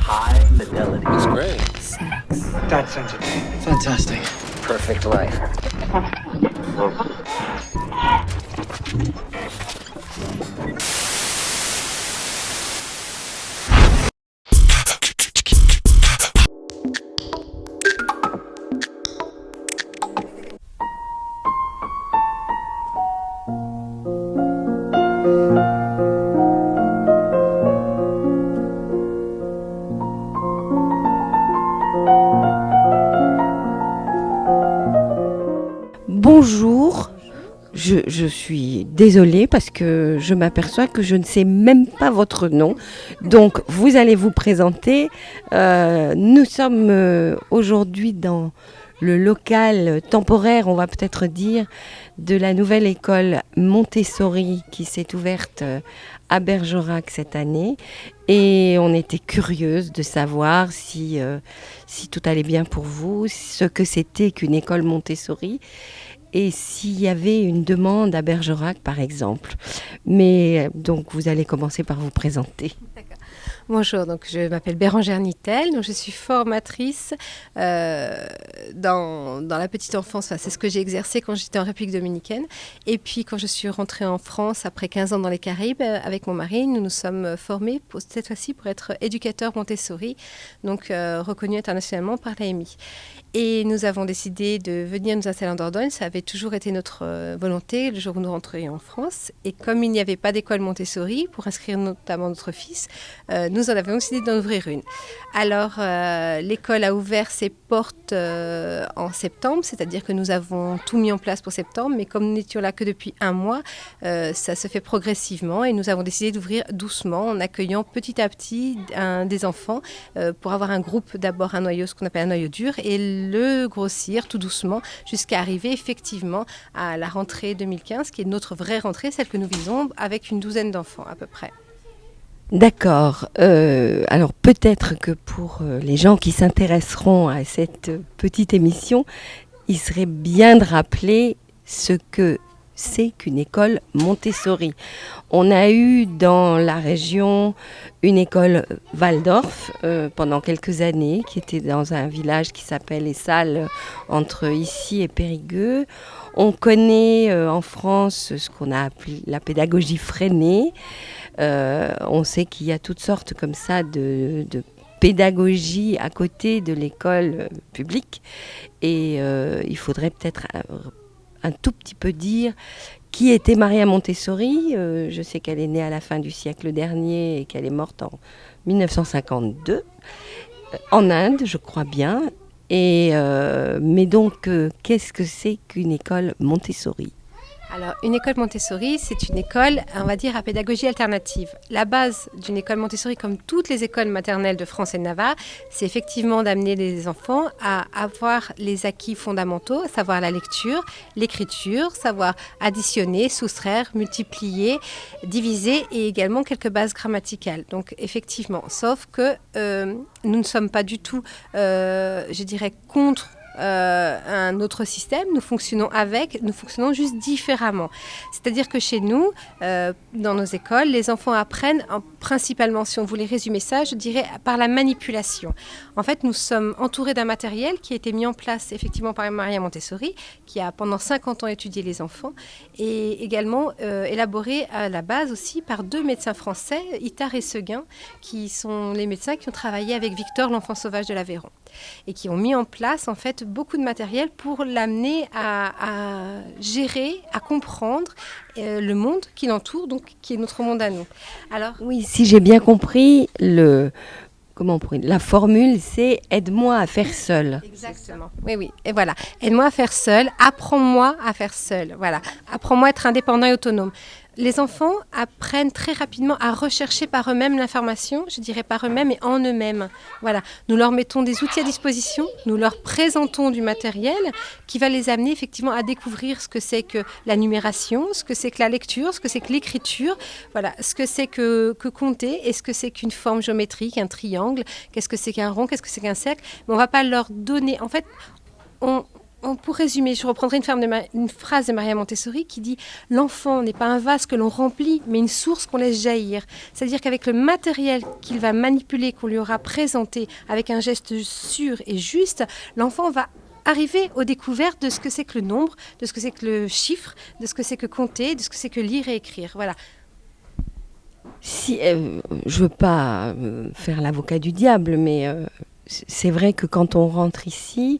high fidelity. That's great. Sex. That sensitive. Fantastic. Perfect life. Bonjour, je suis désolée parce que je m'aperçois que je ne sais même pas votre nom. Donc, vous allez vous présenter. Nous sommes aujourd'hui dans le local temporaire, on va peut-être dire, de la nouvelle école Montessori qui s'est ouverte à Bergerac cette année. Et on était curieuse de savoir si tout allait bien pour vous, ce que c'était qu'une école Montessori. Et s'il y avait une demande à Bergerac, par exemple. Mais donc, vous allez commencer par vous présenter. D'accord. Bonjour, donc je m'appelle Bérangère Nittel, donc je suis formatrice dans la petite enfance. Enfin, c'est ce que j'ai exercé quand j'étais en République dominicaine. Et puis quand je suis rentrée en France après 15 ans dans les Caraïbes, avec mon mari, nous nous sommes formés cette fois-ci pour être éducateurs Montessori, donc reconnus internationalement par l'AMI. Et nous avons décidé de venir nous installer en Dordogne. Ça avait toujours été notre volonté le jour où nous rentrions en France. Et comme il n'y avait pas d'école Montessori pour inscrire notamment notre fils, nous en avons décidé d'en ouvrir une. Alors, l'école a ouvert ses portes en septembre, c'est-à-dire que nous avons tout mis en place pour septembre. Mais comme nous n'étions là que depuis un mois, ça se fait progressivement. Et nous avons décidé d'ouvrir doucement en accueillant petit à petit des enfants pour avoir un groupe, d'abord un noyau, ce qu'on appelle un noyau dur, et le grossir tout doucement jusqu'à arriver effectivement à la rentrée 2015, qui est notre vraie rentrée, celle que nous visons, avec une douzaine d'enfants à peu près. D'accord. Alors peut-être que pour les gens qui s'intéresseront à cette petite émission, il serait bien de rappeler ce que c'est qu'une école Montessori. On a eu dans la région une école Waldorf pendant quelques années, qui était dans un village qui s'appelle Les Salles, entre ici et Périgueux. On connaît en France ce qu'on a appelé la pédagogie freinée. On sait qu'il y a toutes sortes comme ça de pédagogie à côté de l'école publique. Et il faudrait peut-être un tout petit peu dire qui était Maria Montessori. Je sais qu'elle est née à la fin du siècle dernier et qu'elle est morte en 1952, en Inde, je crois bien. Mais donc, qu'est-ce que c'est qu'une école Montessori ? Alors, une école Montessori, c'est une école, on va dire, à pédagogie alternative. La base d'une école Montessori, comme toutes les écoles maternelles de France et de Navarre, c'est effectivement d'amener les enfants à avoir les acquis fondamentaux, à savoir la lecture, l'écriture, savoir additionner, soustraire, multiplier, diviser et également quelques bases grammaticales. Donc, effectivement, sauf que nous ne sommes pas du tout, je dirais, contre un autre système, nous fonctionnons juste différemment. C'est-à-dire que chez nous, dans nos écoles, les enfants apprennent principalement, si on voulait résumer ça, je dirais par la manipulation. En fait, nous sommes entourés d'un matériel qui a été mis en place effectivement par Maria Montessori, qui a pendant 50 ans étudié les enfants, et également élaboré à la base aussi par deux médecins français, Itard et Seguin, qui sont les médecins qui ont travaillé avec Victor, l'enfant sauvage de l'Aveyron, et qui ont mis en place en fait beaucoup de matériel pour l'amener à gérer, à comprendre le monde qui l'entoure, donc qui est notre monde à nous. Alors, oui, si j'ai bien compris, la formule, c'est « aide-moi à faire seul ». Exactement, oui, et voilà. Aide-moi à faire seul, apprends-moi à faire seul, voilà. Apprends-moi à être indépendant et autonome. Les enfants apprennent très rapidement à rechercher par eux-mêmes l'information, je dirais par eux-mêmes et en eux-mêmes. Voilà, nous leur mettons des outils à disposition, nous leur présentons du matériel qui va les amener effectivement à découvrir ce que c'est que la numération, ce que c'est que la lecture, ce que c'est que l'écriture, voilà, ce que c'est que compter et ce que c'est qu'une forme géométrique, un triangle, qu'est-ce que c'est qu'un rond, qu'est-ce que c'est qu'un cercle. Mais on ne va pas leur donner, en fait, Pour résumer, je reprendrai une phrase de Maria Montessori qui dit « L'enfant n'est pas un vase que l'on remplit, mais une source qu'on laisse jaillir ». C'est-à-dire qu'avec le matériel qu'il va manipuler, qu'on lui aura présenté, avec un geste sûr et juste, l'enfant va arriver aux découvertes de ce que c'est que le nombre, de ce que c'est que le chiffre, de ce que c'est que compter, de ce que c'est que lire et écrire. Voilà. Si, je veux pas faire l'avocat du diable, mais c'est vrai que quand on rentre ici,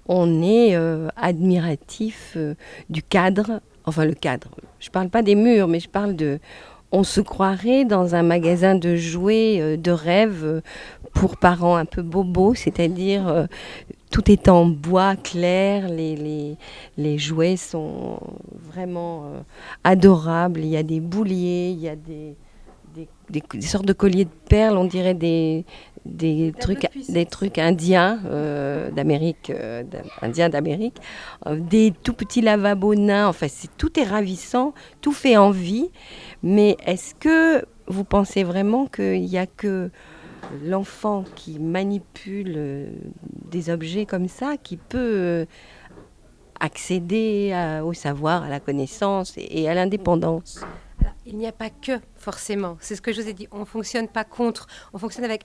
on est admiratif du cadre, enfin le cadre. Je parle pas des murs, mais je parle de... On se croirait dans un magasin de jouets, de rêves pour parents un peu bobos, c'est-à-dire tout est en bois clair, les jouets sont vraiment adorables. Il y a des bouliers, il y a des sortes de colliers de perles, on dirait des trucs indiens d'Amérique, des tout petits lavabos nains. Enfin, tout est ravissant, tout fait envie. Mais est-ce que vous pensez vraiment qu'il n'y a que l'enfant qui manipule des objets comme ça qui peut accéder au savoir, à la connaissance et à l'indépendance? Alors, il n'y a pas que, forcément. C'est ce que je vous ai dit. On ne fonctionne pas contre. On fonctionne avec...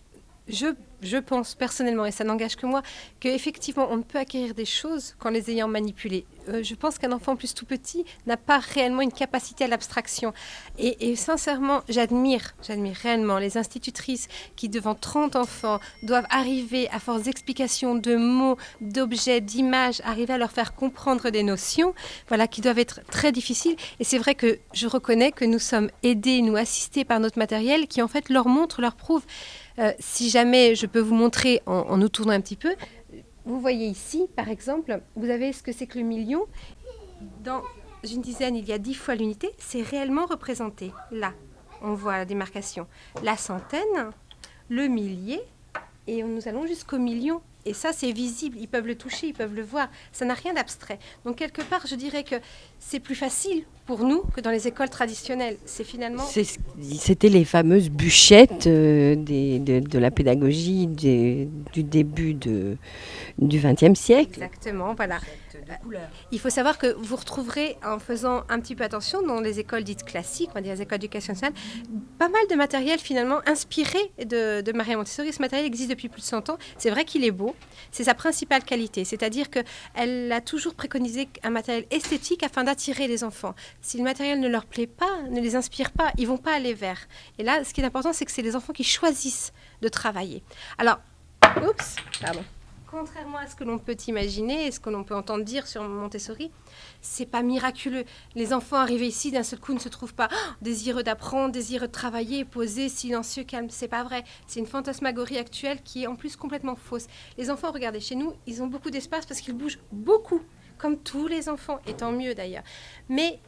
Je pense personnellement, et ça n'engage que moi, qu'effectivement, on ne peut acquérir des choses qu'en les ayant manipulées. Je pense qu'un enfant plus tout petit n'a pas réellement une capacité à l'abstraction. Et sincèrement, j'admire réellement les institutrices qui, devant 30 enfants, doivent arriver, à force d'explications, de mots, d'objets, d'images, arriver à leur faire comprendre des notions, voilà, qui doivent être très difficiles. Et c'est vrai que je reconnais que nous sommes aidés, nous assistés par notre matériel qui, en fait, leur montre, leur prouve. Si jamais je peux vous montrer en nous tournant un petit peu, vous voyez ici, par exemple, vous avez ce que c'est que le million. Dans une dizaine, il y a 10 fois l'unité. C'est réellement représenté. Là, on voit la démarcation. La centaine, le millier, et nous allons jusqu'au million. Et ça, c'est visible. Ils peuvent le toucher, ils peuvent le voir. Ça n'a rien d'abstrait. Donc, quelque part, je dirais que c'est plus facile pour nous que dans les écoles traditionnelles. C'est finalement... C'était les fameuses bûchettes de la pédagogie du début du XXe siècle. Exactement, voilà. Il faut savoir que vous retrouverez, en faisant un petit peu attention, dans les écoles dites classiques, on va dire les écoles d'éducation nationale, pas mal de matériel finalement inspiré de Maria Montessori. Ce matériel existe depuis plus de 100 ans. C'est vrai qu'il est beau. C'est sa principale qualité. C'est-à-dire qu'elle a toujours préconisé un matériel esthétique afin d'attirer les enfants. Si le matériel ne leur plaît pas, ne les inspire pas, ils ne vont pas aller vers. Et là, ce qui est important, c'est que c'est les enfants qui choisissent de travailler. Alors, contrairement à ce que l'on peut imaginer et ce que l'on peut entendre dire sur Montessori, c'est pas miraculeux. Les enfants arrivés ici, d'un seul coup, ne se trouvent pas désireux d'apprendre, désireux de travailler, posés, silencieux, calmes. C'est pas vrai. C'est une fantasmagorie actuelle qui est en plus complètement fausse. Les enfants, regardez, chez nous, ils ont beaucoup d'espace parce qu'ils bougent beaucoup, comme tous les enfants, et tant mieux d'ailleurs. Mais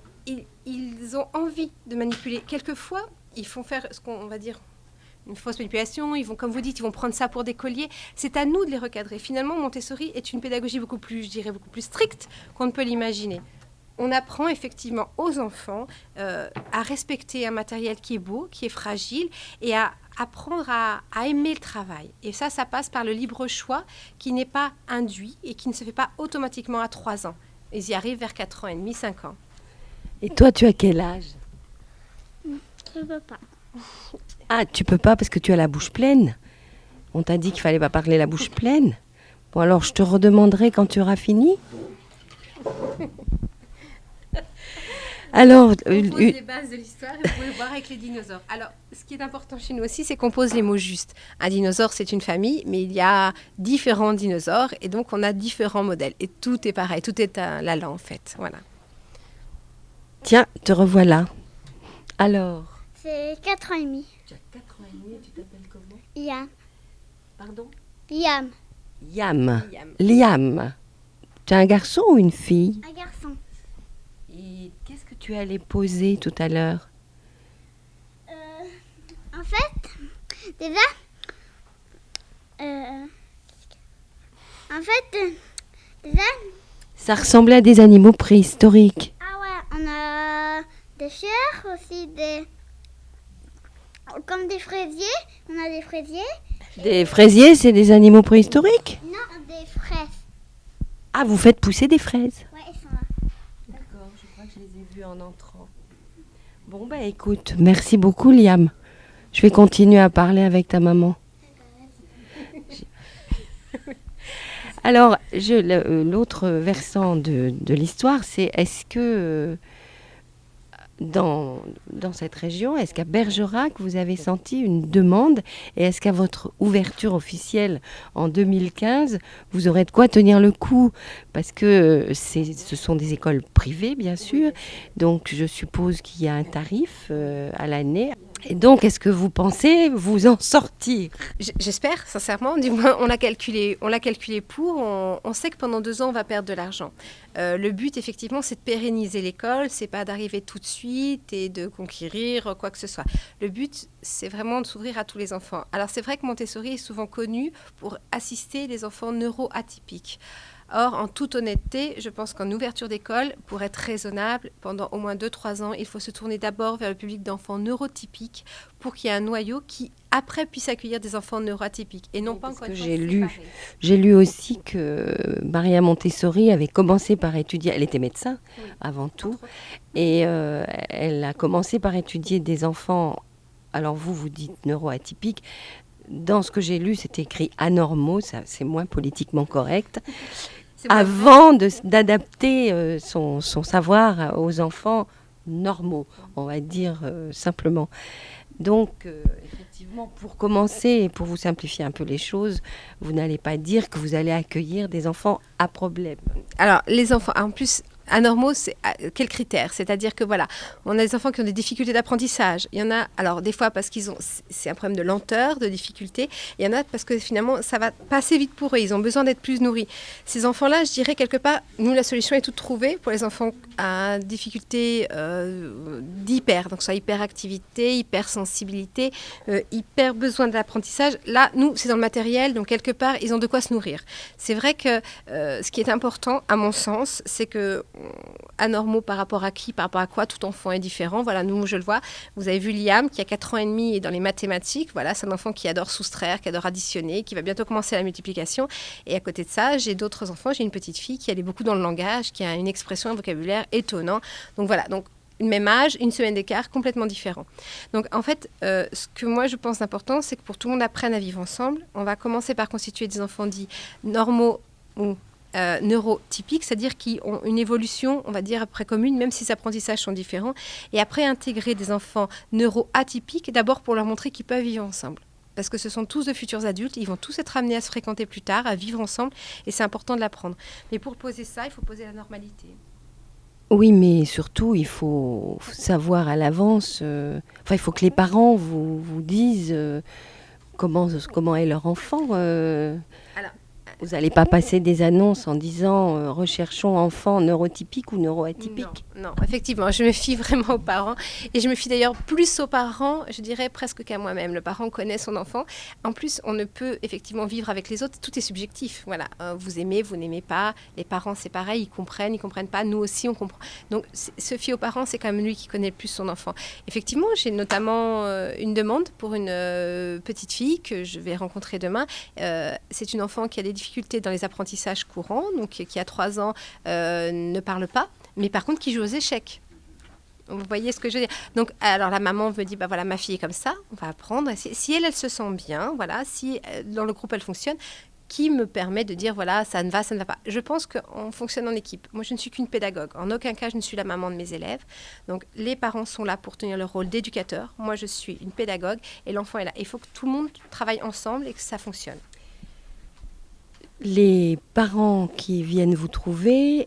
ils ont envie de manipuler. Quelquefois, ils font faire ce qu'on va dire... une fausse manipulation, ils vont, comme vous dites, ils vont prendre ça pour des colliers. C'est à nous de les recadrer. Finalement, Montessori est une pédagogie beaucoup plus, je dirais, beaucoup plus stricte qu'on ne peut l'imaginer. On apprend effectivement aux enfants à respecter un matériel qui est beau, qui est fragile, et à apprendre à aimer le travail. Et ça passe par le libre choix qui n'est pas induit et qui ne se fait pas automatiquement à 3 ans. Ils y arrivent vers 4 ans et demi, 5 ans. Et toi, tu as quel âge? Je peux pas. Ah, tu peux pas parce que tu as la bouche pleine. On t'a dit qu'il fallait pas parler la bouche pleine. Bon, alors je te redemanderai quand tu auras fini. Alors, on pose les bases de l'histoire et vous pouvez le voir avec les dinosaures. Alors, ce qui est important chez nous aussi, c'est qu'on pose les mots justes. Un dinosaure, c'est une famille, mais il y a différents dinosaures et donc on a différents modèles. Et tout est pareil, tout est la langue en fait. Voilà. Tiens, te revoilà. Alors. C'est 4 ans et demi. Tu as 4 ans et demi et tu t'appelles comment? Yam. Pardon? Yam. Liam. Tu es un garçon ou une fille? Un garçon. Et qu'est-ce que tu allais poser tout à l'heure? En fait, déjà... déjà... Ça ressemblait à des animaux préhistoriques. Ah ouais, on a des chairs aussi, comme des fraisiers. On a des fraisiers. Des fraisiers, c'est des animaux préhistoriques? Non, des fraises. Ah, vous faites pousser des fraises. Ouais, elles sont là. D'accord, je crois que je les ai vues en entrant. Bon, bah écoute, merci beaucoup Liam. Je vais continuer à parler avec ta maman. Alors, l'autre versant de l'histoire, c'est est-ce que dans cette région, est-ce qu'à Bergerac, vous avez senti une demande et est-ce qu'à votre ouverture officielle en 2015, vous aurez de quoi tenir le coup? Parce que ce sont des écoles privées, bien sûr, donc je suppose qu'il y a un tarif à l'année. Et donc, est-ce que vous pensez vous en sortir? J'espère, sincèrement. Du moins, on l'a calculé pour. On sait que pendant 2 ans, on va perdre de l'argent. Le but, effectivement, c'est de pérenniser l'école. C'est pas d'arriver tout de suite et de conquérir quoi que ce soit. Le but, c'est vraiment de s'ouvrir à tous les enfants. Alors, c'est vrai que Montessori est souvent connu pour assister les enfants neuroatypiques. Or, en toute honnêteté, je pense qu'en ouverture d'école, pour être raisonnable, pendant au moins 2-3 ans, il faut se tourner d'abord vers le public d'enfants neurotypiques pour qu'il y ait un noyau qui, après, puisse accueillir des enfants neuroatypiques. Et non pas encore une fois séparés. J'ai lu aussi que Maria Montessori avait commencé par étudier, elle était médecin avant tout, et elle a commencé par étudier des enfants, alors vous dites neuroatypiques, dans ce que j'ai lu, c'est écrit anormaux, ça c'est moins politiquement correct, avant d'adapter son savoir aux enfants normaux, on va dire simplement. Donc, effectivement, pour commencer et pour vous simplifier un peu les choses, vous n'allez pas dire que vous allez accueillir des enfants à problème. Alors, les enfants, en plus, anormaux, c'est quels critères? C'est-à-dire que voilà, on a des enfants qui ont des difficultés d'apprentissage. Il y en a, alors des fois parce c'est un problème de lenteur, de difficulté. Il y en a parce que finalement, ça va pas assez vite pour eux. Ils ont besoin d'être plus nourris. Ces enfants-là, je dirais quelque part, nous, la solution est toute trouvée pour les enfants à difficulté d'hyper, donc soit hyperactivité, hypersensibilité, hyper besoin d'apprentissage. Là, nous, c'est dans le matériel, donc quelque part, ils ont de quoi se nourrir. C'est vrai que ce qui est important, à mon sens, c'est que anormaux par rapport à qui, par rapport à quoi, tout enfant est différent. Voilà, nous, je le vois. Vous avez vu Liam, qui a 4 ans et demi et dans les mathématiques. Voilà, c'est un enfant qui adore soustraire, qui adore additionner, qui va bientôt commencer la multiplication. Et à côté de ça, j'ai d'autres enfants. J'ai une petite fille qui allait beaucoup dans le langage, qui a une expression, un vocabulaire étonnant. Donc voilà, donc même âge, une semaine d'écart, complètement différent. Donc en fait, ce que moi je pense important, c'est que pour que tout le monde apprenne à vivre ensemble, on va commencer par constituer des enfants dits normaux ou neurotypiques, c'est-à-dire qui ont une évolution, on va dire, après commune, même si les apprentissages sont différents, et après intégrer des enfants neuroatypiques, d'abord pour leur montrer qu'ils peuvent vivre ensemble. Parce que ce sont tous de futurs adultes, ils vont tous être amenés à se fréquenter plus tard, à vivre ensemble, et c'est important de l'apprendre. Mais pour poser ça, il faut poser la normalité. Oui, mais surtout, il faut savoir à l'avance, il faut que les parents vous disent comment est leur enfant. Alors, vous n'allez pas passer des annonces en disant recherchons enfants neurotypiques ou neuroatypiques. Non, effectivement, je me fie vraiment aux parents. Et je me fie d'ailleurs plus aux parents, je dirais presque qu'à moi-même. Le parent connaît son enfant. En plus, on ne peut effectivement vivre avec les autres. Tout est subjectif. Voilà, vous aimez, vous n'aimez pas. Les parents, c'est pareil, ils comprennent pas. Nous aussi, on comprend. Donc, se fier aux parents, c'est quand même lui qui connaît le plus son enfant. Effectivement, j'ai notamment une demande pour une petite fille que je vais rencontrer demain. C'est une enfant qui a des difficultés dans les apprentissages courants, donc qui a 3 ans, ne parle pas, mais par contre qui joue aux échecs. Vous voyez ce que je veux dire? Donc, alors la maman me dit, bah voilà, ma fille est comme ça, on va apprendre. Si elle se sent bien, voilà, si dans le groupe elle fonctionne, qui me permet de dire, voilà, ça ne va pas. Je pense qu'on fonctionne en équipe. Moi, je ne suis qu'une pédagogue. En aucun cas, je ne suis la maman de mes élèves. Donc, les parents sont là pour tenir le rôle d'éducateur. Moi, je suis une pédagogue et l'enfant est là. Il faut que tout le monde travaille ensemble et que ça fonctionne. Les parents qui viennent vous trouver,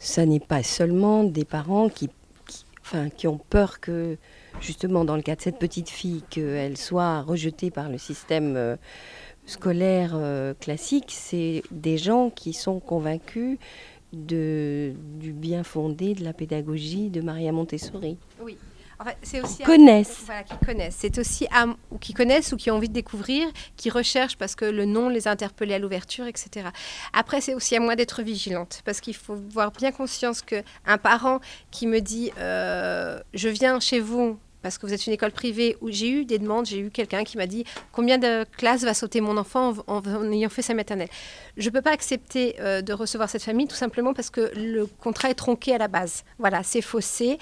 ça n'est pas seulement des parents qui ont peur que, justement, dans le cas de cette petite fille, qu'elle soit rejetée par le système scolaire classique. C'est des gens qui sont convaincus du bien fondé de la pédagogie de Maria Montessori. Oui. En fait, c'est aussi connaissent. Voilà, qui connaissent. C'est aussi qui connaissent ou qui ont envie de découvrir, qui recherchent parce que le nom les a interpellés à l'ouverture, etc. Après, c'est aussi à moi d'être vigilante parce qu'il faut avoir bien conscience qu'un parent qui me dit je viens chez vous parce que vous êtes une école privée où j'ai eu des demandes, j'ai eu quelqu'un qui m'a dit combien de classes va sauter mon enfant en ayant fait sa maternelle. Je ne peux pas accepter de recevoir cette famille tout simplement parce que le contrat est tronqué à la base. Voilà, c'est faussé,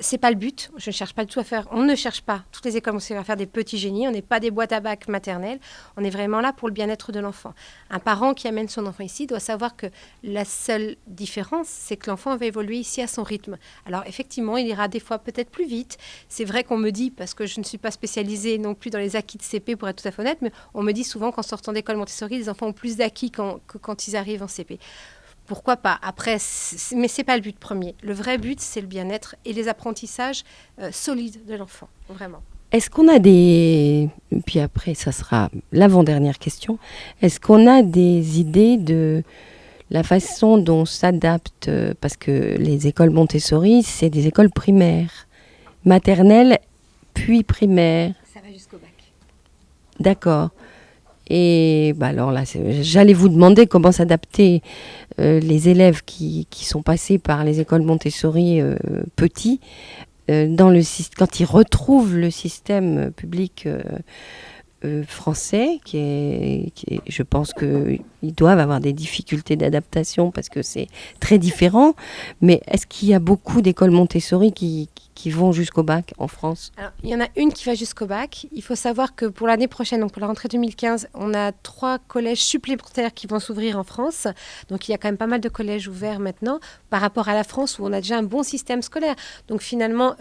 c'est pas le but. Je ne cherche pas du tout à faire, on ne cherche pas, toutes les écoles vont à faire des petits génies, on n'est pas des boîtes à bac maternelles, on est vraiment là pour le bien-être de l'enfant. Un parent qui amène son enfant ici doit savoir que la seule différence, c'est que l'enfant va évoluer ici à son rythme. Alors effectivement, il ira des fois peut-être plus vite. C'est vrai qu'on me dit, parce que je ne suis pas spécialisée non plus dans les acquis de CP pour être tout à fait honnête, mais on me dit souvent qu'en sortant d'école Montessori, les enfants ont plus d'acquis que quand ils arrivent en CP. Pourquoi pas? Après, mais ce n'est pas le but premier. Le vrai but, c'est le bien-être et les apprentissages solides de l'enfant, vraiment. Est-ce qu'on a des... Puis après, ça sera l'avant-dernière question. Est-ce qu'on a des idées de la façon dont s'adapte... Parce que les écoles Montessori, c'est des écoles primaires. Maternelle, puis primaire. Ça va jusqu'au bac. D'accord. Et alors là, j'allais vous demander comment s'adapter les élèves qui sont passés par les écoles Montessori petits, quand ils retrouvent le système public français, je pense qu'ils doivent avoir des difficultés d'adaptation parce que c'est très différent. Mais est-ce qu'il y a beaucoup d'écoles Montessori qui vont jusqu'au bac en France? Alors, il y en a une qui va jusqu'au bac. Il faut savoir que pour l'année prochaine, donc pour la rentrée 2015, on a 3 collèges supplémentaires qui vont s'ouvrir en France. Donc il y a quand même pas mal de collèges ouverts maintenant par rapport à la France où on a déjà un bon système scolaire. Donc finalement,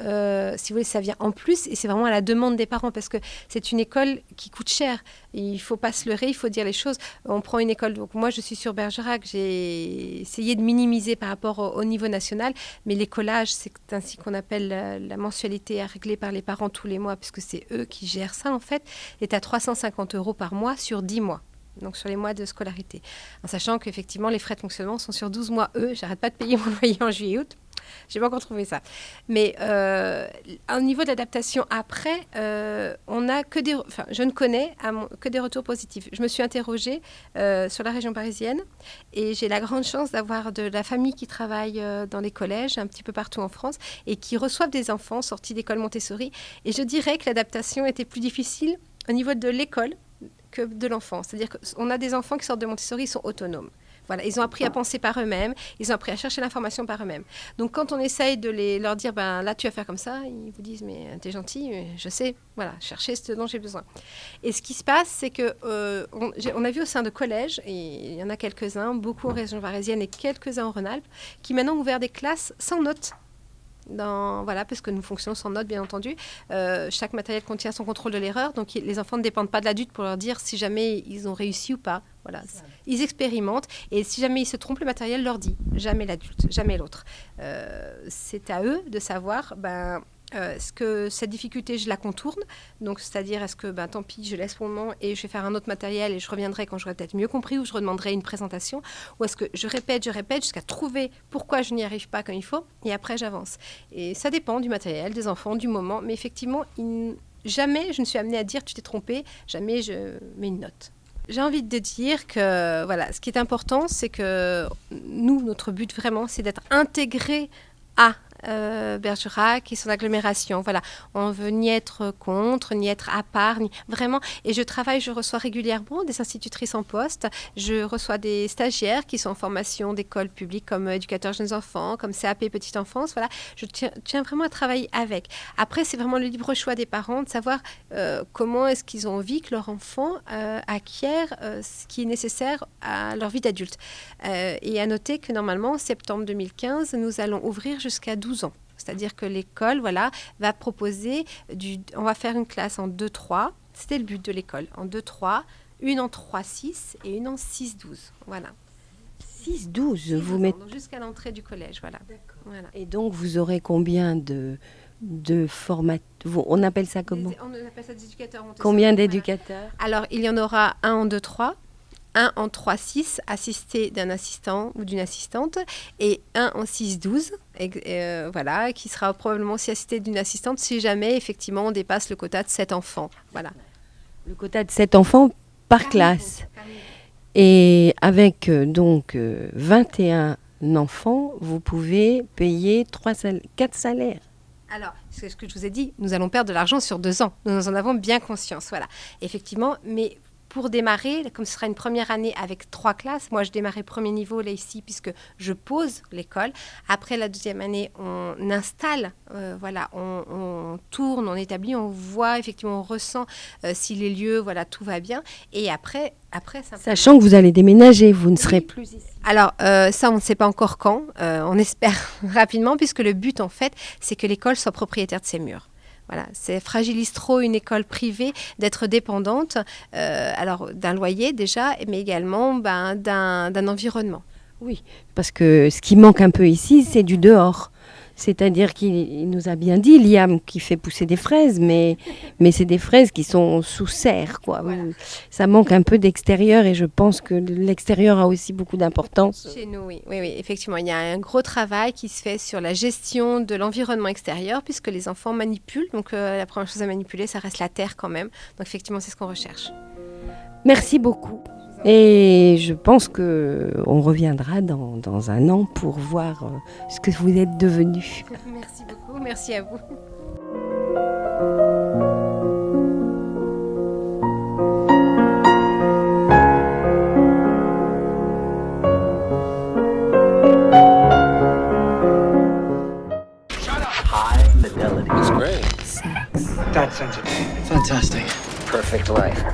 si vous voulez, ça vient en plus et c'est vraiment à la demande des parents parce que c'est une école qui coûte cher. Il ne faut pas se leurrer, il faut dire les choses. On prend une école, donc moi je suis sur Bergerac, j'ai essayé de minimiser par rapport au niveau national, mais l'écolage, c'est ainsi qu'on appelle la mensualité à régler par les parents tous les mois, puisque c'est eux qui gèrent ça en fait, est à 350 € par mois sur 10 mois. Donc sur les mois de scolarité. En sachant qu'effectivement, les frais de fonctionnement sont sur 12 mois. J'arrête pas de payer mon loyer en juillet et août. J'ai pas encore trouvé ça. Mais au niveau de l'adaptation après, on a que des... Enfin, je ne connais que des retours positifs. Je me suis interrogée sur la région parisienne et j'ai la grande chance d'avoir de la famille qui travaille dans les collèges un petit peu partout en France et qui reçoivent des enfants sortis d'école Montessori. Et je dirais que l'adaptation était plus difficile au niveau de l'école que de l'enfant. C'est-à-dire qu'on a des enfants qui sortent de Montessori, ils sont autonomes. Voilà, ils ont appris à penser par eux-mêmes, ils ont appris à chercher l'information par eux-mêmes. Donc quand on essaye de leur dire, ben là tu vas faire comme ça, ils vous disent, mais t'es gentil, je sais, voilà, chercher ce dont j'ai besoin. Et ce qui se passe, c'est que on a vu au sein de collèges, et il y en a quelques-uns, beaucoup en région parisienne et quelques-uns en Rhône-Alpes, qui maintenant ont ouvert des classes sans notes. Voilà, parce que nous fonctionnons sans notes, bien entendu. Chaque matériel contient son contrôle de l'erreur, donc les enfants ne dépendent pas de l'adulte pour leur dire si jamais ils ont réussi ou pas. Voilà. Ils expérimentent et si jamais ils se trompent, le matériel leur dit. Jamais l'adulte, jamais l'autre. C'est à eux de savoir... est-ce que cette difficulté, je la contourne? Donc, c'est-à-dire, est-ce que, tant pis, je laisse pour le moment et je vais faire un autre matériel et je reviendrai quand j'aurai peut-être mieux compris ou je redemanderai une présentation? Ou est-ce que je répète jusqu'à trouver pourquoi je n'y arrive pas comme il faut et après, j'avance? Et ça dépend du matériel, des enfants, du moment. Mais effectivement, jamais je ne suis amenée à dire tu t'es trompé, jamais je mets une note. J'ai envie de dire que, voilà, ce qui est important, c'est que nous, notre but vraiment, c'est d'être intégrés à Bergerac et son agglomération. Voilà, on veut ni être contre, ni être à part, vraiment. Et je reçois régulièrement des institutrices en poste. Je reçois des stagiaires qui sont en formation d'école publique comme éducateurs jeunes enfants, comme CAP petite enfance. Voilà, je tiens vraiment à travailler avec. Après, c'est vraiment le libre choix des parents de savoir comment est-ce qu'ils ont envie que leur enfant acquiert ce qui est nécessaire à leur vie d'adulte. Et à noter que normalement, en septembre 2015, nous allons ouvrir jusqu'à 12 ans. C'est-à-dire que l'école, voilà, va proposer, on va faire une classe en 2-3, c'était le but de l'école, en 2-3, une en 3-6 et une en 6-12, voilà. 6-12, vous mettez... Jusqu'à l'entrée du collège, voilà. Voilà. Et donc, vous aurez combien de formats? On appelle ça comment? On appelle ça des éducateurs Montessori. Combien d'éducateurs? Voilà. Alors, il y en aura un en 2-3. Un en 3-6, assisté d'un assistant ou d'une assistante, et un en 6-12, voilà, qui sera probablement aussi assisté d'une assistante si jamais, effectivement, on dépasse le quota de 7 enfants. Voilà. Le quota de 7 enfants par classe. Et avec donc 21 enfants, vous pouvez payer 4 salaires. Alors, c'est ce que je vous ai dit, nous allons perdre de l'argent sur 2 ans. Nous en avons bien conscience, voilà. Effectivement, mais pour démarrer, comme ce sera une première année avec 3 classes, moi je démarrais premier niveau là ici puisque je pose l'école. Après la deuxième année, on installe, voilà, on tourne, on établit, on voit, effectivement, on ressent si les lieux, voilà, tout va bien. Et après Sachant que vous allez déménager, vous ne serez plus ici. alors, ça, on ne sait pas encore quand. On espère rapidement, puisque le but, en fait, c'est que l'école soit propriétaire de ses murs. Voilà, ça fragilise trop une école privée d'être dépendante, alors d'un loyer déjà, mais également d'un environnement. Oui, parce que ce qui manque un peu ici, c'est du dehors. C'est-à-dire qu'il nous a bien dit, Liam, qui fait pousser des fraises, mais c'est des fraises qui sont sous serre, quoi. Voilà. Ça manque un peu d'extérieur et je pense que l'extérieur a aussi beaucoup d'importance. Chez nous, oui, effectivement. Il y a un gros travail qui se fait sur la gestion de l'environnement extérieur, puisque les enfants manipulent. Donc, la première chose à manipuler, ça reste la terre quand même. Donc, effectivement, c'est ce qu'on recherche. Merci beaucoup. Et je pense qu'on reviendra dans un an pour voir ce que vous êtes devenus. Merci beaucoup, merci à vous. High fidelity. It's great. That sensitive. Fantastic. Perfect life.